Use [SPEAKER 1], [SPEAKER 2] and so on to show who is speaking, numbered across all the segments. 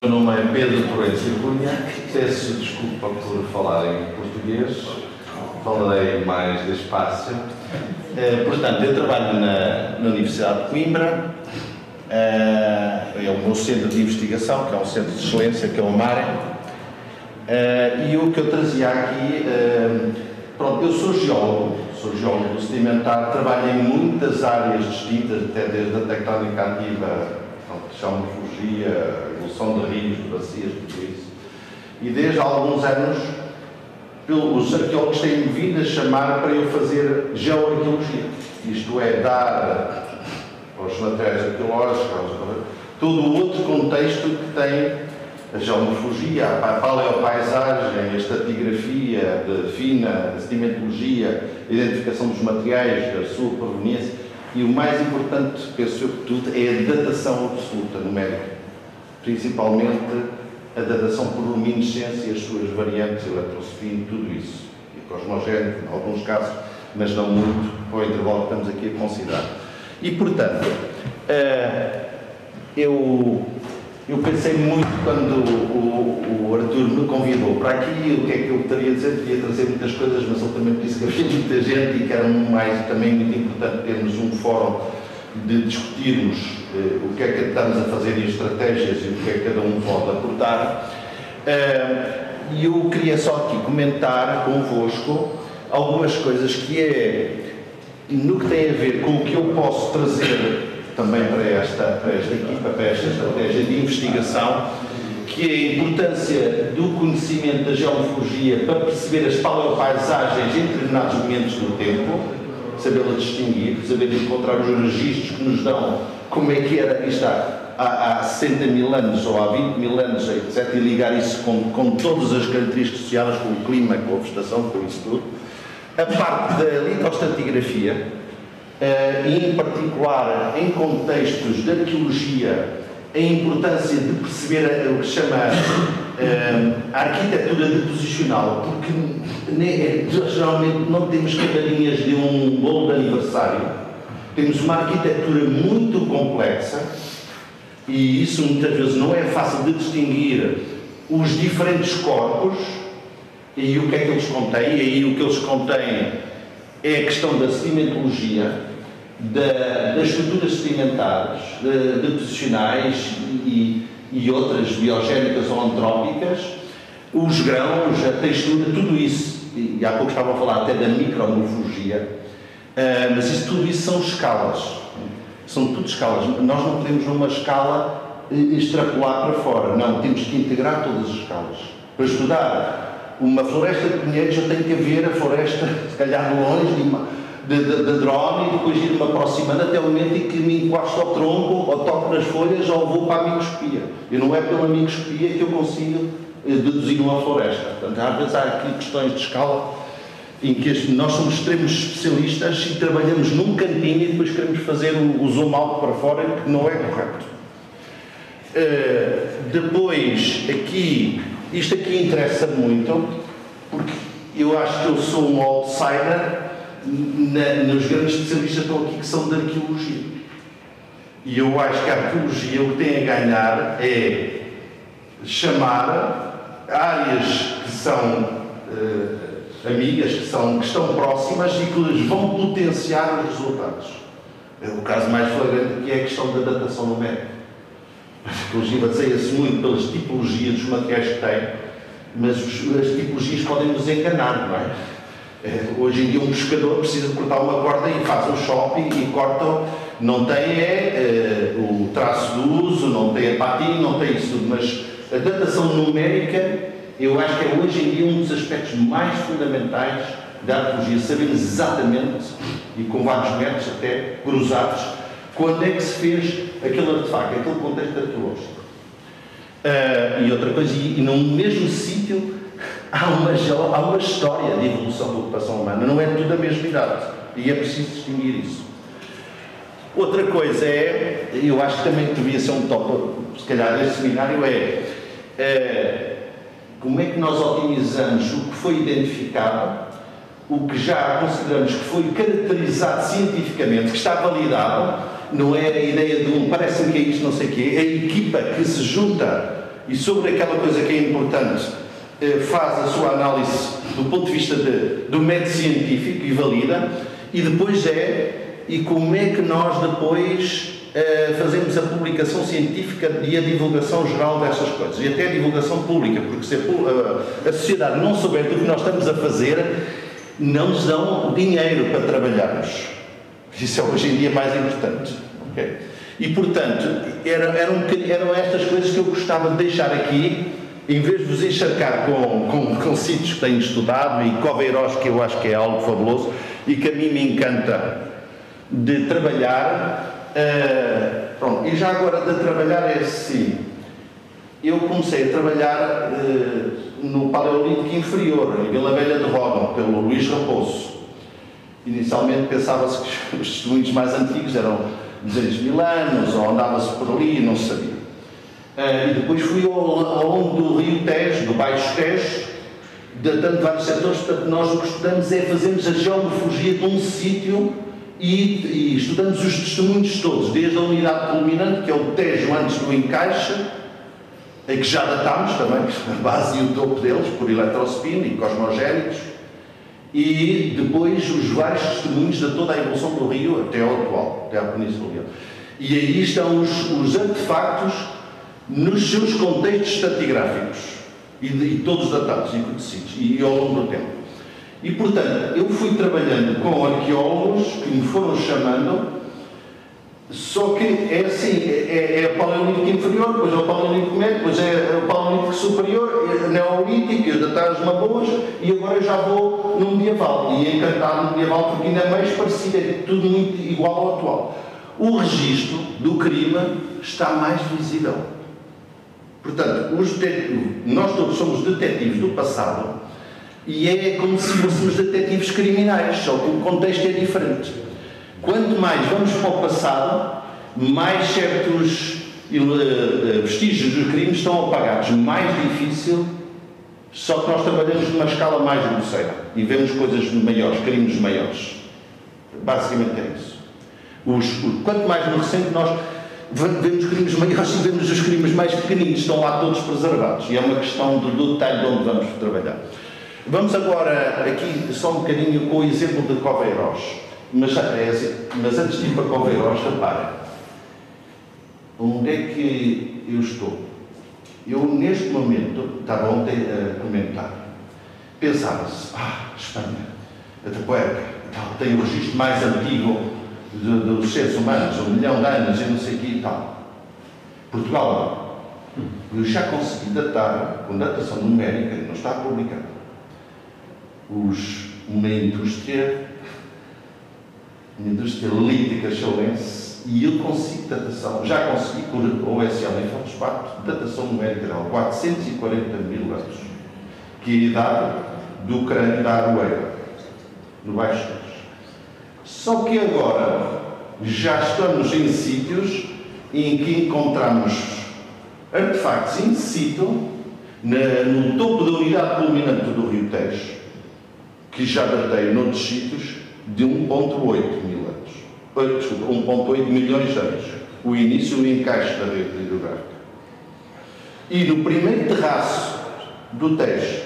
[SPEAKER 1] O meu nome é Pedro Torrência Cunha, peço desculpa por falar em português, falarei mais despacio. Portanto, eu trabalho na Universidade de Coimbra, é o meu centro de investigação, que é um centro de excelência, que é o MARE, e o que eu trazia aqui, pronto, eu sou geólogo sedimentar, trabalho em muitas áreas distintas, até desde a tectónica ativa, geomorfologia, evolução de rios, de bacias, tudo isso. E desde há alguns anos, os arqueólogos têm vindo a chamar para eu fazer geoarqueologia, isto é, dar aos materiais arqueológicos, todo o outro contexto que tem a geomorfologia, a paleopaisagem, a estratigrafia fina, a sedimentologia, a identificação dos materiais, a sua proveniência e o mais importante, penso eu, que tudo, é a datação absoluta numérica, principalmente a datação por luminescência e as suas variantes, eletrosfino, tudo isso, e cosmogénico, em alguns casos, mas não muito, para o intervalo que estamos aqui a considerar. E, portanto, eu pensei muito quando o Artur me convidou para aqui, o que é que eu teria a dizer, queria trazer muitas coisas, mas ele também disse que havia muita gente e que era mais também muito importante termos um fórum de discutirmos o que é que estamos a fazer em estratégias e o que é que cada um pode aportar. E eu queria só aqui comentar convosco algumas coisas que é no que tem a ver com o que eu posso trazer também para esta equipa, para esta estratégia de investigação, que é a importância do conhecimento da geomorfologia para perceber as paleopaisagens em determinados momentos do tempo, sabê-la distinguir, saber encontrar os registros que nos dão como é que era isto há 60 mil anos ou há 20 mil anos, etc., e ligar isso com todas as características associadas com o clima, com a vegetação, com isso tudo. A parte da litostratigrafia, e em particular em contextos de arqueologia, a importância de perceber o que se chama a arquitetura deposicional, porque geralmente não temos cadeirinhas de um bolo de aniversário, temos uma arquitetura muito complexa e isso muitas vezes não é fácil de distinguir os diferentes corpos e o que é que eles contêm, e aí o que eles contêm é a questão da sedimentologia, das estruturas sedimentares, deposicionais e outras biogénicas ou antrópicas, os grãos, a textura, tudo isso, e há pouco estavam a falar até da micromorfologia, mas tudo isso são escalas, são tudo escalas. Nós não podemos numa escala extrapolar para fora, não, temos que integrar todas as escalas. Para estudar uma floresta de pinheiros eu tenho que ver a floresta, se calhar de longe, de drone, e depois ir-me aproximando até o momento em que me encosto ao tronco, ou toco nas folhas, ou vou para a microscopia. E não é pela microscopia que eu consigo deduzir uma floresta. Portanto, às vezes há aqui questões de escala em que nós somos extremos especialistas e trabalhamos num cantinho e depois queremos fazer o zoom out para fora, que não é correto. Depois, isto aqui interessa muito, porque eu acho que eu sou um outsider nos grandes especialistas que estão aqui, que são de arqueologia. E eu acho que a arqueologia o que tem a ganhar é chamar áreas que são amigas, que estão próximas e que lhes vão potenciar os resultados. O caso mais flagrante aqui é a questão da datação numérica. A arqueologia baseia-se muito pelas tipologias dos materiais que tem, mas as tipologias podem nos enganar, não é? Hoje em dia um pescador precisa cortar uma corda e faz um shopping e corta, não tem o traço do uso, não tem a patina, não tem isso tudo, mas a datação numérica eu acho que é hoje em dia um dos aspectos mais fundamentais da arqueologia, sabemos exatamente, e com vários métodos até cruzados, quando é que se fez aquele artefacto, aquele contexto arqueológico. E outra coisa, e no mesmo sítio há uma história de evolução da ocupação humana, não é tudo a mesma idade, e é preciso distinguir isso. Outra coisa eu acho que também devia ser um tópico, se calhar, deste seminário, como é que nós otimizamos o que foi identificado, o que já consideramos que foi caracterizado cientificamente, que está validado, não é a ideia de parece-me que é isto, não sei o quê, a equipa que se junta e sobre aquela coisa que é importante, faz a sua análise do ponto de vista do método científico e valida, e depois e como é que nós depois fazemos a publicação científica e a divulgação geral destas coisas, e até a divulgação pública, porque se a sociedade não souber do que nós estamos a fazer, não nos dão dinheiro para trabalharmos. Isso é hoje em dia mais importante. Okay? E, portanto, eram estas coisas que eu gostava de deixar aqui, em vez de vos encharcar com sítios que tenho estudado, e Coveiros, que eu acho que é algo fabuloso, e que a mim me encanta de trabalhar. Pronto, e já agora de trabalhar é assim, eu comecei a trabalhar no Paleolítico Inferior, em Vila Velha de Ródão, pelo Luís Raposo. Inicialmente pensava-se que os testemunhos mais antigos eram 200 mil anos, ou andava-se por ali e não se sabia. E depois fui ao longo do Rio Tejo, do Baixo Tejo, dando vários setores. Portanto, nós o que estudamos é fazermos a geomorfologia de um sítio e estudamos os testemunhos todos, desde a unidade culminante, que é o Tejo antes do encaixe, em que já datámos também a base e o topo deles, por eletrospin e cosmogénicos, e depois os vários testemunhos de toda a evolução do rio até ao atual, até à Península Leão. E aí estão os artefactos nos seus contextos estratigráficos, e todos datados e conhecidos, e ao longo do tempo. E, portanto, eu fui trabalhando com arqueólogos que me foram chamando, só que é assim, é o Paleolítico Inferior, depois é o Paleolítico Médio, depois é o Paleolítico Superior, é Neolítico, eu datar as Lagoas, e agora eu já vou no medieval, e encantado no medieval porque ainda é mais parecido, é tudo muito igual ao atual. O registro do crime está mais visível. Portanto, nós todos somos detetives do passado, e é como se fôssemos detetives criminais, só que o contexto é diferente. Quanto mais vamos para o passado, mais certos vestígios dos crimes estão apagados. Mais difícil, só que nós trabalhamos numa escala mais grosseira e vemos coisas maiores, crimes maiores. Basicamente é isso. Quanto mais no recente nós vemos crimes maiores e vemos os crimes mais pequeninos, estão lá todos preservados. E é uma questão do detalhe de onde vamos trabalhar. Vamos agora aqui só um bocadinho com o exemplo de Coveiros. Mas antes de ir para Coveiros, reparem, onde é que eu estou? Eu, neste momento, estava ontem a comentar, pensava-se, Espanha, a Tapuerca, tem o registro mais antigo dos seres humanos, 1 milhão de anos, e não sei o que e tal. Portugal, não. Eu já consegui datar, com datação numérica, não está publicado, uma indústria lítica chaulense, e eu consigo datação, já consegui por OSL em Feldespato, datação numérica de 440 mil anos, que é a idade do crânio da Aroeira, no Baixo Tejo. Só que agora já estamos em sítios em que encontramos artefactos in situ no topo da unidade culminante do Rio Tejo, que já datei noutros sítios de 1,8 mil anos. Desculpa, 1,8 milhões de anos. O início e o encaixe da rede hidrográfica. E no primeiro terraço do Tejo,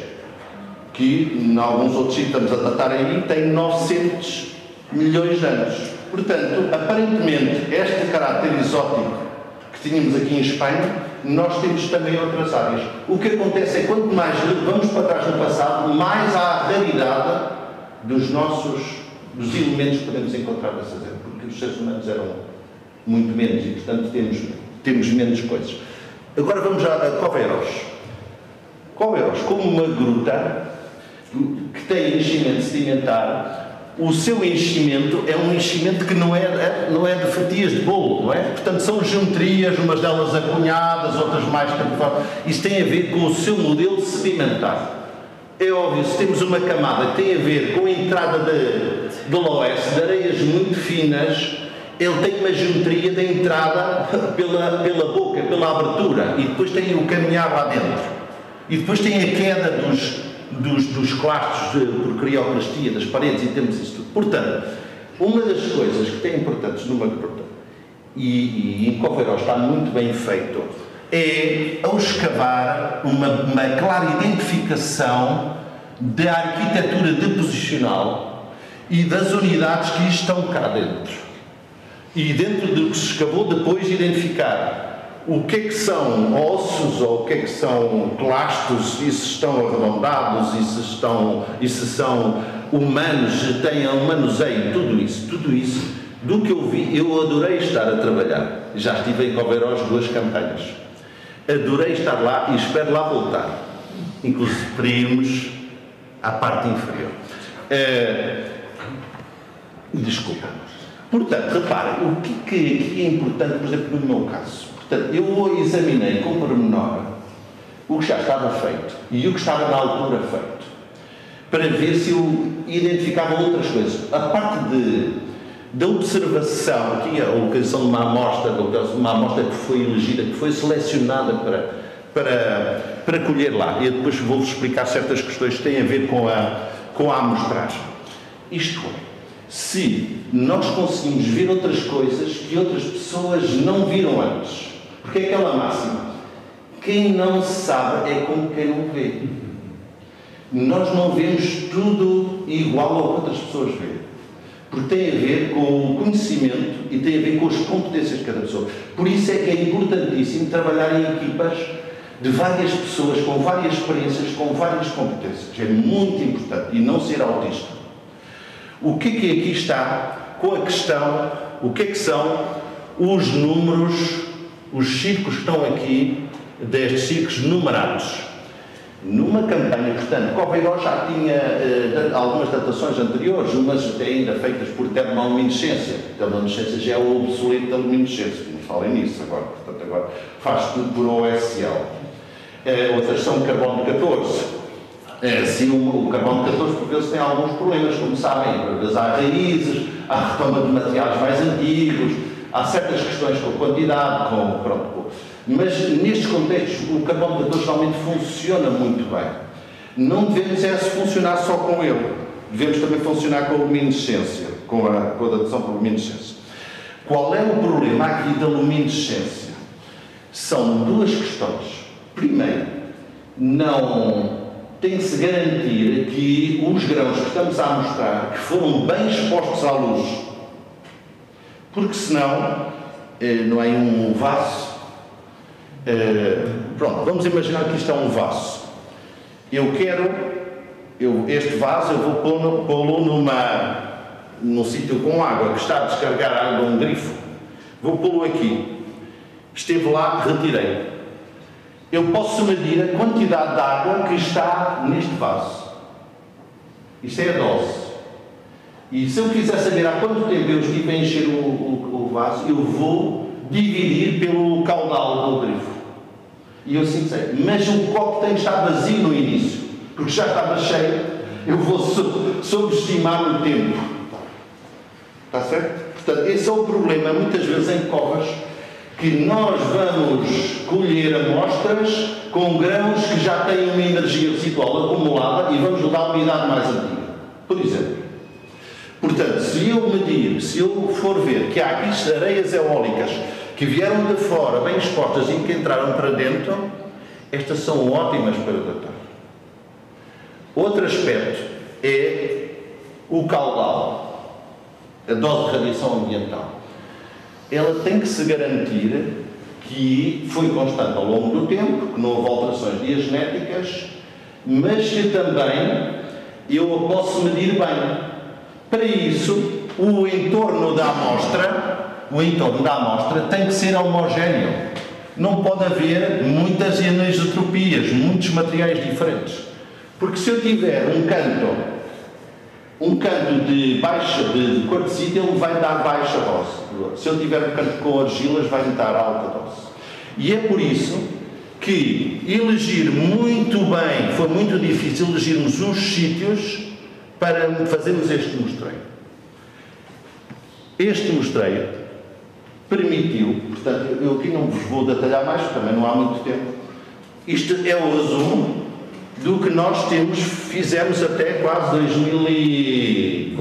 [SPEAKER 1] que em alguns outros sítios estamos a datar aí, tem 900 milhões de anos. Portanto, aparentemente, este caráter exótico que tínhamos aqui em Espanha, nós temos também outras áreas. O que acontece é que quanto mais vamos para trás no passado, mais há a raridade dos elementos que podemos encontrar nessas épocas, porque os seres humanos eram muito menos e, portanto, temos menos coisas. Agora vamos a Coveiros. Coveiros, como uma gruta que tem enchimento sedimentar, o seu enchimento é um enchimento que não é de fatias de bolo, não é? Portanto, são geometrias, umas delas acunhadas, outras mais camufladas. Isso tem a ver com o seu modelo sedimentar. É óbvio, se temos uma camada que tem a ver com a entrada de loess, de areias muito finas, ele tem uma geometria da entrada pela boca, pela abertura, e depois tem o caminhar lá dentro. E depois tem a queda dos clastros por crioplastia das paredes, e temos isso tudo. Portanto, uma das coisas que tem importantes numa gruta, e em Coveiros está muito bem feito, é ao escavar uma clara identificação da arquitetura deposicional e das unidades que estão cá dentro. E dentro do que se escavou, depois identificar o que é que são ossos ou o que é que são clastos, e se estão arredondados, e se são humanos, têm um manuseio, tudo isso, do que eu vi, eu adorei estar a trabalhar. Já estive em Coveirós 2 campanhas. Adorei estar lá e espero lá voltar. Inclusive para irmos à parte inferior. Desculpa. Portanto, reparem, o que é importante, por exemplo, no meu caso. Portanto, eu examinei com pormenor o que já estava feito e o que estava na altura feito, para ver se eu identificava outras coisas. A parte da observação, aqui a localização de uma amostra que foi elegida, que foi selecionada para colher lá. E depois vou-vos explicar certas questões que têm a ver com a amostragem. Isto é, se nós conseguimos ver outras coisas que outras pessoas não viram antes. Porque é aquela máxima: quem não sabe é como quem não vê. Nós não vemos tudo igual ao que outras pessoas veem. Porque tem a ver com o conhecimento e tem a ver com as competências de cada pessoa. Por isso é que é importantíssimo trabalhar em equipas de várias pessoas, com várias experiências, com várias competências. É muito importante. E não ser autista. O que é que aqui está com a questão, o que é que são os números, os círculos que estão aqui, destes círculos numerados? Numa campanha, portanto, Coveirós já tinha algumas datações anteriores, umas até ainda feitas por termoluminescência. Termoluminescência já é o obsoleto da luminescência, não falem nisso agora, portanto agora faz tudo por OSL. Outras são carbono 14. Sim, o carbono 14, porque eles têm alguns problemas, como sabem, há raízes, há retoma de materiais mais antigos, há certas questões com a quantidade, mas nestes contextos o carbono 14 realmente funciona muito bem. Não devemos funcionar só com ele, devemos também funcionar com a luminescência, com a datação por luminescência. Qual é o problema aqui da luminescência? São duas questões. Primeiro, tem que se garantir que os grãos que estamos a mostrar que foram bem expostos à luz, porque senão não é um vaso. Pronto, vamos imaginar que isto é um vaso. Este vaso eu vou pô-lo num sítio com água, que está a descarregar água de um grifo. Vou pô-lo aqui. Esteve lá, retirei. Eu posso medir a quantidade de água que está neste vaso. Isto é a dose. E se eu quiser saber há quanto tempo eu estive a encher o vaso, eu vou dividir pelo caudal do grifo. E eu assim sei. Mas o copo tem que estar vazio no início, porque já estava cheio. Eu vou subestimar o tempo. Está certo? Portanto, esse é o problema, muitas vezes em covas, que nós vamos colher amostras com grãos que já têm uma energia residual acumulada e vamos dar a umidade mais antiga. Por exemplo. Portanto, se eu for ver que há aqui areias eólicas que vieram de fora, bem expostas e que entraram para dentro, estas são ótimas para datar. Outro aspecto é o caudal, a dose de radiação ambiental. Ela tem que se garantir que foi constante ao longo do tempo, que não houve alterações diagenéticas, mas que também eu a posso medir bem. Para isso, o entorno da amostra tem que ser homogéneo. Não pode haver muitas anisotropias, muitos materiais diferentes. Porque se eu tiver um canto de quartzite, ele vai dar baixa dose. Se eu tiver um canto com argilas, vai dar alta dose. E é por isso que elegir muito bem, foi muito difícil elegirmos os sítios para fazermos este mostreio. Este mostreio permitiu, portanto, eu aqui não vos vou detalhar mais, porque também não há muito tempo. Isto é o resumo do que nós fizemos até quase 2000 e...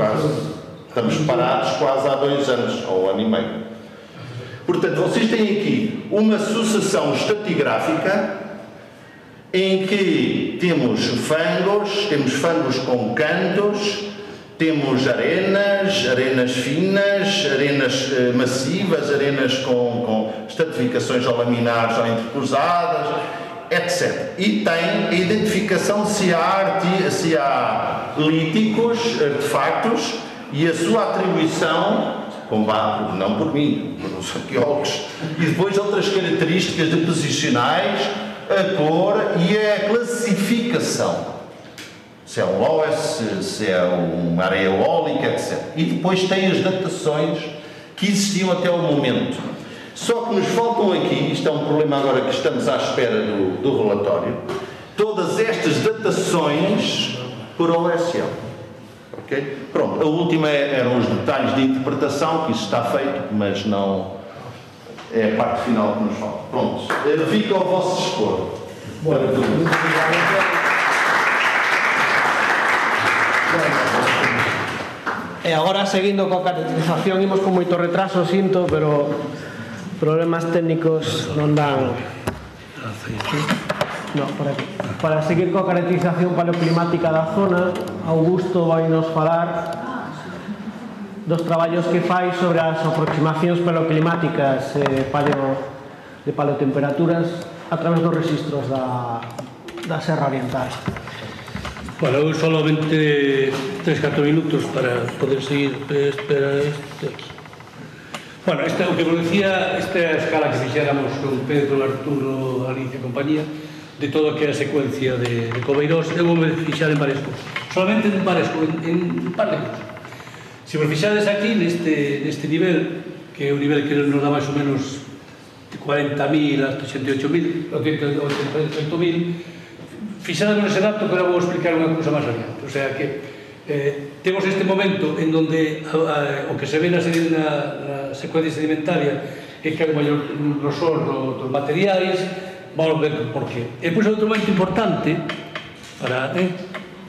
[SPEAKER 1] estamos parados quase há 2 anos, ou 1 ano e meio. Portanto, vocês têm aqui uma sucessão estratigráfica em que temos fangos com cantos, temos arenas finas, arenas massivas, arenas com estratificações ou laminares ou intercruzadas, etc. E tem a identificação de se há líticos, artefactos, e a sua atribuição, não por mim, pelos arqueólogos, e depois outras características deposicionais, a cor e a classificação. Se é um loess, se é uma areia eólica, etc. E depois tem as datações que existiam até o momento. Só que nos faltam aqui, isto é um problema agora que estamos à espera do relatório, todas estas datações por OSL. Okay? Pronto, a última eram os detalhes de interpretação, que isso está feito, mas não é a parte final que nos falta. Pronto, fica ao vosso dispor.
[SPEAKER 2] E agora, seguindo coa caracterización, imos con moito retraso, sinto, pero problemas técnicos non dan. No, por aquí. Para seguir coa caracterización paleoclimática da zona, Augusto vai nos falar dos traballos que fai sobre as aproximacións paleoclimáticas de paleotemperaturas a través dos registros da Serra Oriental.
[SPEAKER 3] Bueno, eu solamente 3-4 minutos para poder seguir. Espera este aquí. Bueno, o que vos decía, esta é a escala que fixéramos con Pedro, Arturo, Alicia e compañía, de toda que é a secuencia de Cobeirós. Eu vou me fixar en varias cousas. Solamente en un par de cousas. Se vos fixades aquí, neste nivel, que é o nivel que nos dá máis ou menos de 40.000 hasta 88.000, 88.000, fixadamos ese dato que ahora vou explicar unha cousa máis adiante. O sea que temos este momento en donde o que se ve na secuencia sedimentaria é que hai un maior grosor dos materiais. Vamos ver por qué. E depois outro momento importante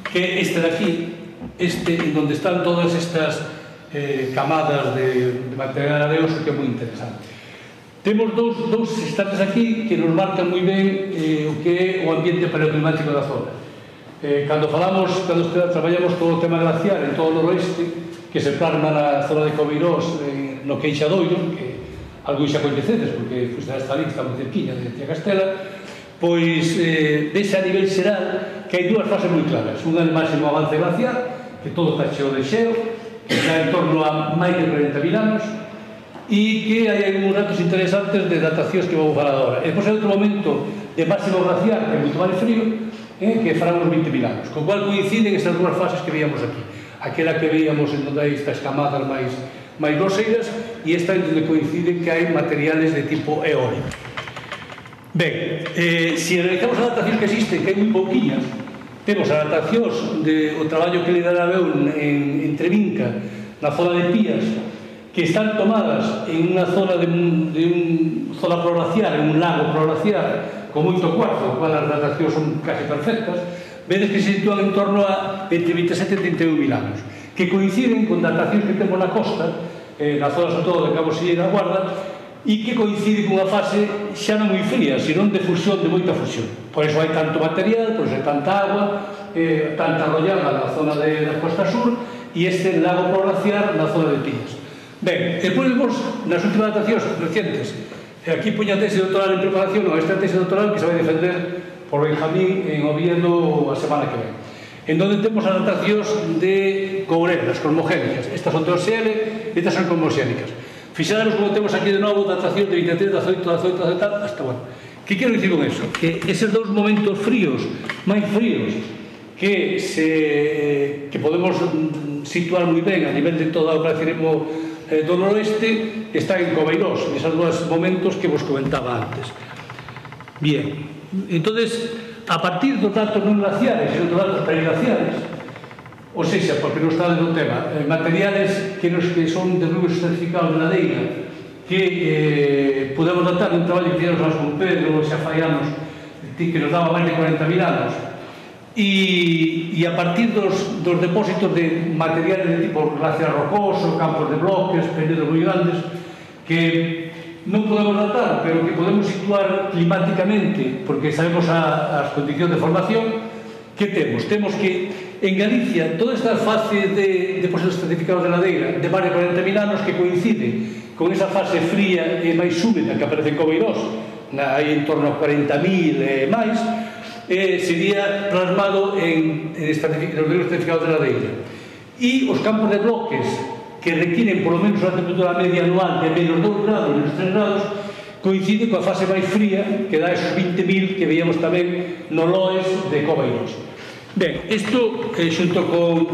[SPEAKER 3] que é este de aquí, en donde están todas estas camadas de material areoso, que é moi interesante. Temos dous instantes aquí que nos marcan moi ben o que é o ambiente paleoclimático da zona. Cando traballamos todo o tema glaciar en todo o noroeste, que se plasma na zona de Cobeirós, no Queixadoiro, que algo xa coñecedes, porque fuiste a esta ali, que está moi cerquiña de Castela, pois vese a nivel xeral que hai dúas fases moi claras. Unha é o máximo avance glaciar, que todo está cheo de xeo, que está en torno a máis de 40.000 anos, e que hai algúns datos interesantes de datacións que vou falar agora. E depois hai outro momento de máximo glaciar, que é moito máis frío, que farán uns 20.000 anos, con cual coinciden estas dúas fases que veíamos aquí. Aquela que veíamos en donde hai estas camadas máis groseiras, e esta en donde coinciden que hai materiales de tipo eólico. Ben, se realizamos as datacións que existen, que hai moi pouquiñas, temos as datacións do traballo que lideraba eu en Trevinca, na zona de Pías, que están tomadas en unha zona de un zona proglaciar, en un lago proglaciar, con moito cuarzo, cual as datacións son casi perfectas, vedes que se sitúan en torno a entre 27 e 31.000 anos, que coinciden con datacións que temos na costa, na zona sobre todo de Cabo Silla e da Guarda, e que coincide cunha fase xa non moi fría, senón de fusión, de moita fusión. Por iso hai tanto material, por iso hai tanta agua, tanta arrollada na zona da costa sur, e este lago proglaciar na zona de Pías. Ben, depois vemos nas últimas datacións recentes, aquí poña a tese doutoral en preparación, ou esta tese doutoral que se vai defender por Benjamín en Oviedo a semana que ven, en donde temos as datacións de courelas, cosmogénicas. Estas son de OSL, estas son cosmogénicas. Fixademos como temos aquí de novo datacións de 23, 18, hasta bueno. Que quero dicir con eso? Que eses dous momentos fríos, máis fríos, que podemos situar moi ben a nivel de todo o glaciarismo do noroeste, está en Cobeirós, nesas dous momentos que vos comentaba antes. Bien, entonces, a partir dos datos non glaciares e dos datos periglaciares, ou seja, porque non está no tema, materiales que son de nubes estratificados de ladeira, que podemos datar un traballo que fizemos con Pedro, xa fai anos, que nos daba máis de 40.000 anos, e a partir dos depósitos de materiales de tipo glaciar rocoso, campos de bloques, penedos moi grandes, que non podemos datar, pero que podemos situar climáticamente, porque sabemos as condicións de formación que temos. Temos que en Galicia toda esta fase de procesos estratificados de ladeira de máis de 40.000 anos que coincide con esa fase fría e máis húmeda que aparece en Cobeirós, aí en torno a 40.000 e máis, sería plasmado en los estratificados de ladeira. E os campos de bloques que requiren por lo menos unha temperatura media anual de menos 2 grados, menos 3 grados, coincide coa fase máis fría que dá esos 20.000 que veíamos tamén no Loes de Cobeirós. Ben, isto xunto con...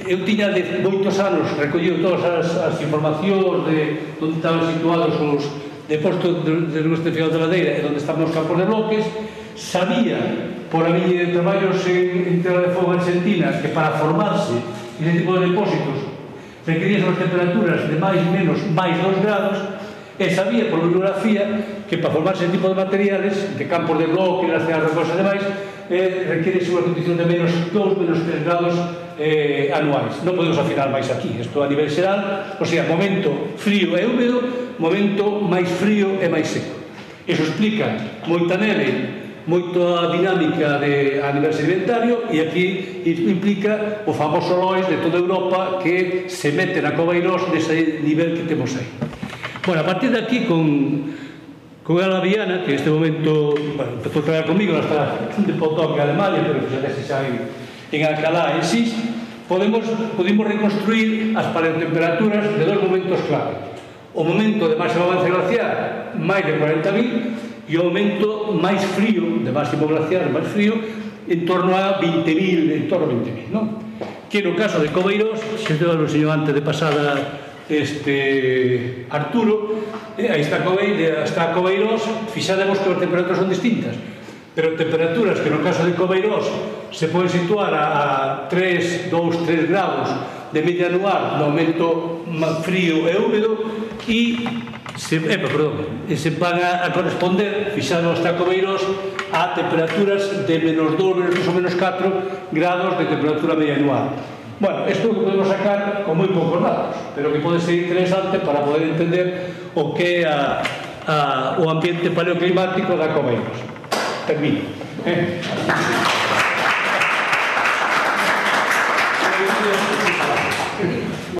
[SPEAKER 3] eu tiña de moitos anos recollido todas as informacións de onde estaban situados os depósitos de estratificados de ladeira e onde estaban os campos de bloques. Sabía por a miña de traballos en Terra de Fogo Argentina que para formarse ese tipo de depósitos requerían as temperaturas de máis menos máis 2 grados, e sabía por bibliografía que para formarse ese tipo de materiales de campos de bloque, las cenas de cosas e demais, requiere unha condición de menos 2, menos 3 grados anuais. Non podemos afinar máis aquí, isto a nivel xeral, o sea, momento frío e húmedo, momento máis frío e máis seco. Iso explica moita neve, moita dinámica a nivel sedimentario, e aquí implica o famoso Loes de toda Europa que se mete na Cobeirós nese nivel que temos aí. Bueno, a partir de aquí con Ala Viana, que en este momento empezou a traballar comigo, está de postdoc en Alemania, pero que xa en Alcalá en SIS, podemos reconstruir as paleotemperaturas de dos momentos clave. O momento de máximo avance glaciar, máis de 40.000, e o momento máis frío, de máximo glaciar, máis frío, en torno a 20.000, non? Que no caso de Cobeirós, xe te lo enseño antes de pasada Arturo, aí está Cobeirós, fixademos que as temperaturas son distintas, pero temperaturas que no caso de Cobeirós se poden situar a 2, 3 grados de media anual no momento frío e húmedo, e se van a corresponder, fixado hasta Cobeirós, a temperaturas de menos 2, menos 3 ou menos 4 grados de temperatura media anual. Bueno, isto que podemos sacar con moi poucos datos, pero que pode ser interesante para poder entender o que é o ambiente paleoclimático da Cobeirós. Termino.